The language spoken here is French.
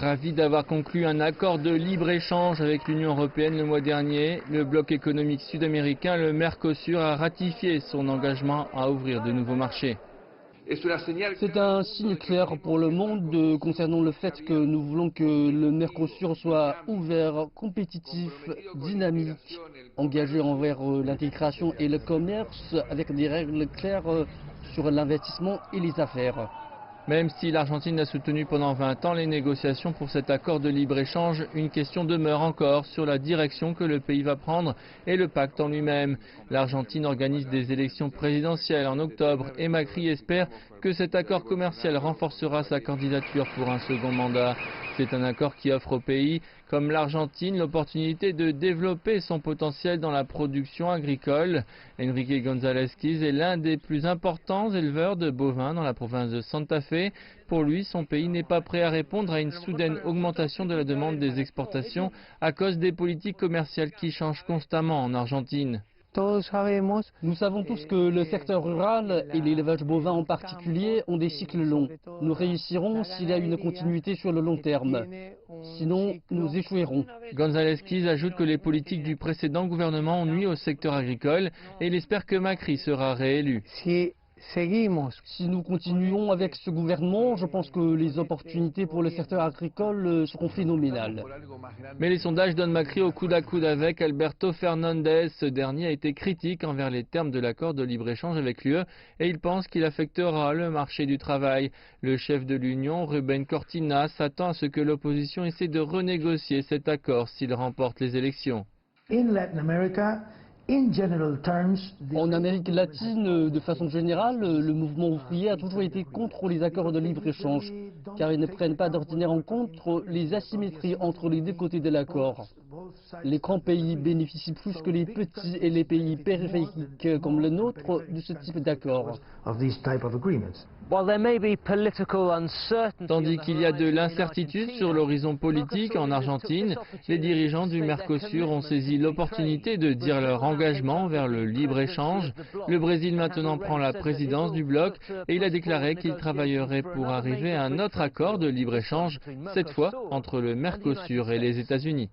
Ravi d'avoir conclu un accord de libre-échange avec l'Union européenne le mois dernier, le bloc économique sud-américain, le Mercosur, a ratifié son engagement à ouvrir de nouveaux marchés. C'est un signe clair pour le monde concernant le fait que nous voulons que le Mercosur soit ouvert, compétitif, dynamique, engagé envers l'intégration et le commerce avec des règles claires sur l'investissement et les affaires. Même si l'Argentine a soutenu pendant 20 ans les négociations pour cet accord de libre-échange, une question demeure encore sur la direction que le pays va prendre et le pacte en lui-même. L'Argentine organise des élections présidentielles en octobre et Macri espère que cet accord commercial renforcera sa candidature pour un second mandat. C'est un accord qui offre au pays, comme l'Argentine, l'opportunité de développer son potentiel dans la production agricole. Enrique González Quiz est l'un des plus importants éleveurs de bovins dans la province de Santa Fe. Pour lui, son pays n'est pas prêt à répondre à une soudaine augmentation de la demande des exportations à cause des politiques commerciales qui changent constamment en Argentine. Nous savons tous que le secteur rural et l'élevage bovin en particulier ont des cycles longs. Nous réussirons s'il y a une continuité sur le long terme. Sinon, nous échouerons. González Quiz ajoute que les politiques du précédent gouvernement ont nui au secteur agricole et il espère que Macri sera réélu. Si nous continuons avec ce gouvernement, je pense que les opportunités pour le secteur agricole seront phénoménales. Mais les sondages donnent Macri au coude à coude avec Alberto Fernandez. Ce dernier a été critique envers les termes de l'accord de libre-échange avec l'UE et il pense qu'il affectera le marché du travail. Le chef de l'Union, Rubén Cortina, s'attend à ce que l'opposition essaie de renégocier cet accord s'il remporte les élections. En Amérique latine, de façon générale, le mouvement ouvrier a toujours été contre les accords de libre-échange, car ils ne prennent pas d'ordinaire en compte les asymétries entre les deux côtés de l'accord. Les grands pays bénéficient plus que les petits et les pays périphériques comme le nôtre de ce type d'accord. Tandis qu'il y a de l'incertitude sur l'horizon politique en Argentine, les dirigeants du Mercosur ont saisi l'opportunité de dire leur engagement vers le libre-échange. Le Brésil maintenant prend la présidence du bloc et il a déclaré qu'il travaillerait pour arriver à un autre accord de libre-échange, cette fois entre le Mercosur et les États-Unis.